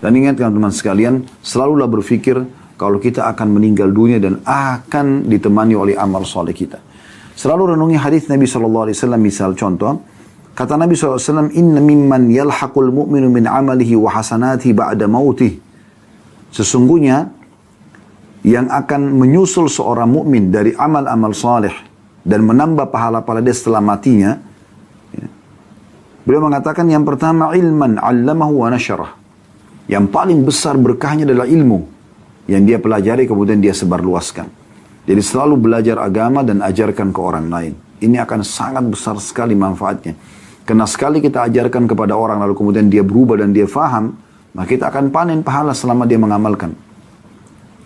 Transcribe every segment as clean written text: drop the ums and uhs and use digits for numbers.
Dan ingat teman-teman sekalian, selalulah berpikir kalau kita akan meninggal dunia dan akan ditemani oleh amal soleh kita. Selalu renungi hadis Nabi SAW, misal contoh, kata Nabi SAW, inna mimman yalhaqul mu'minu min amalihi wa hasanatihi ba'da mautih. Sesungguhnya, yang akan menyusul seorang mukmin dari amal-amal saleh dan menambah pahala-pahala dia setelah matinya, ya. Beliau mengatakan yang pertama, ilman 'allamahu wa nasyarah. Yang paling besar berkahnya adalah ilmu yang dia pelajari kemudian dia sebarluaskan. Jadi selalu belajar agama dan ajarkan ke orang lain. Ini akan sangat besar sekali manfaatnya. Karena sekali kita ajarkan kepada orang lalu kemudian dia berubah dan dia faham, maka kita akan panen pahala selama dia mengamalkan.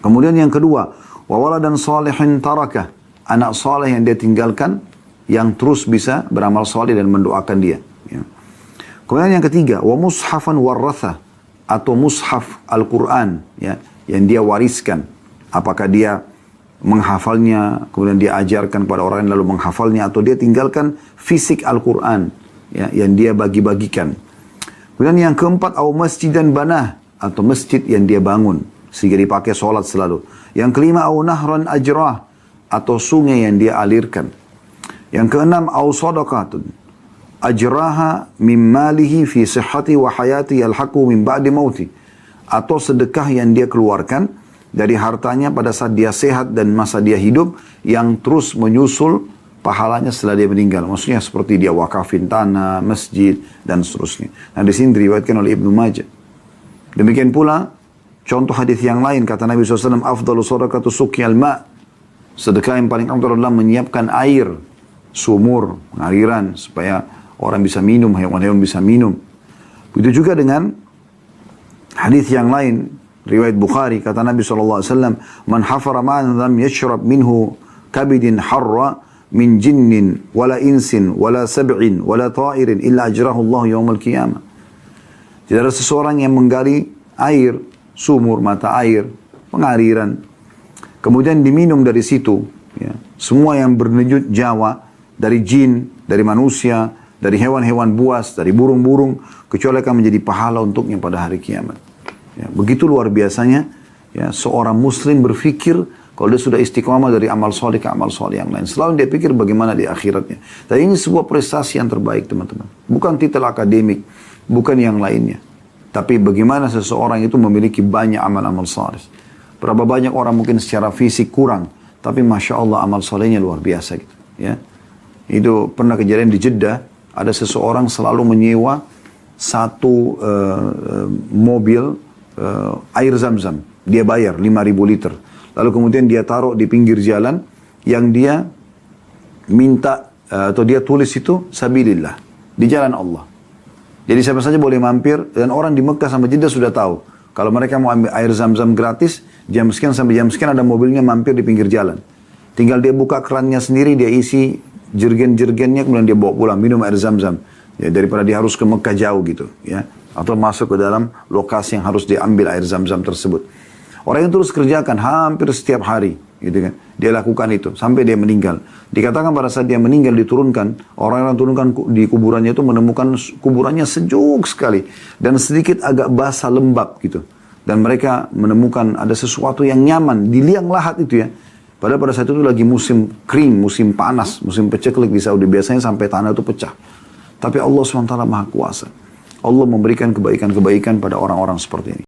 Kemudian yang kedua, wa waladan salihin tarakah, anak saleh yang dia tinggalkan yang terus bisa beramal saleh dan mendoakan dia. Ya. Kemudian yang ketiga, wa mushafan warratha, atau mushaf Al-Quran, ya, yang dia wariskan. Apakah dia menghafalnya, kemudian dia ajarkan kepada orang lain lalu menghafalnya, atau dia tinggalkan fisik Al-Quran, ya, yang dia bagi-bagikan. Kemudian yang keempat, au masjidan banah, atau masjid yang dia bangun sehingga dipakai sholat selalu. Yang kelima, au nahran ajrah, atau sungai yang dia alirkan. Yang keenam, au sadaqatun ajraha min malihi fi sihhati wa hayati yalhaqu min ba'di mauti, atau sedekah yang dia keluarkan dari hartanya pada saat dia sehat dan masa dia hidup yang terus menyusul pahalanya setelah dia meninggal. Maksudnya seperti dia wakafin tanah, masjid dan seterusnya. Nah, di sini diriwayatkan oleh Ibnu Majah. Demikian pula contoh hadis yang lain, kata Nabi SAW, afdalu sadaqatu suqyal ma', sedekah yang paling afdal adalah menyiapkan air sumur, pengaliran supaya orang bisa minum, hewan-hewan bisa minum. Begitu juga dengan hadis yang lain, riwayat Bukhari, kata Nabi SAW, man hafara ma'an lam yashrab minhu kabidin harra min jinnin wala insin wala sab'in wala ta'irin illa ajrahu Allah yawmal qiyamah. Tidak ada seseorang yang menggali air, sumur, mata air, pengaliran, kemudian diminum dari situ, ya. Semua yang bernejut Jawa, dari jin, dari manusia, dari hewan-hewan buas, dari burung-burung, kecuali akan menjadi pahala untuknya pada hari kiamat. Ya, begitu luar biasanya, ya, seorang muslim berpikir kalau dia sudah istiqomah dari amal soleh ke amal soleh yang lain. Selalu dia pikir bagaimana di akhiratnya. Dan ini sebuah prestasi yang terbaik, teman-teman. Bukan titel akademik, bukan yang lainnya. Tapi bagaimana seseorang itu memiliki banyak amal-amal soleh. Berapa banyak orang mungkin secara fisik kurang, tapi Masya Allah amal solehnya luar biasa gitu. Ya. Itu pernah kejadian di Jeddah, ada seseorang selalu menyewa satu mobil air zam-zam. Dia bayar 5.000 liter. Lalu kemudian dia taruh di pinggir jalan yang dia minta atau dia tulis itu sabilillah, di jalan Allah. Jadi siapa saja boleh mampir, dan orang di Mekah sama Jeddah sudah tahu. Kalau mereka mau ambil air zam-zam gratis, jam sekian sampai jam sekian ada mobilnya mampir di pinggir jalan. Tinggal dia buka kerannya sendiri, dia isi jergen-jergennya, kemudian dia bawa pulang, minum air zam-zam. Ya, daripada dia harus ke Mekah jauh gitu. Ya. Atau masuk ke dalam lokasi yang harus diambil air zam-zam tersebut. Orang yang terus kerjakan hampir setiap hari. Gitu kan. Dia lakukan itu sampai dia meninggal. Dikatakan pada saat dia meninggal diturunkan, orang yang turunkan di kuburannya itu menemukan kuburannya sejuk sekali. Dan sedikit agak basah lembab gitu. Dan mereka menemukan ada sesuatu yang nyaman di liang lahat itu ya. Padahal pada saat itu lagi musim kering, musim panas, musim peceklik di Saudi. Biasanya sampai tanah itu pecah. Tapi Allah SWT Maha Kuasa. Allah memberikan kebaikan-kebaikan pada orang-orang seperti ini.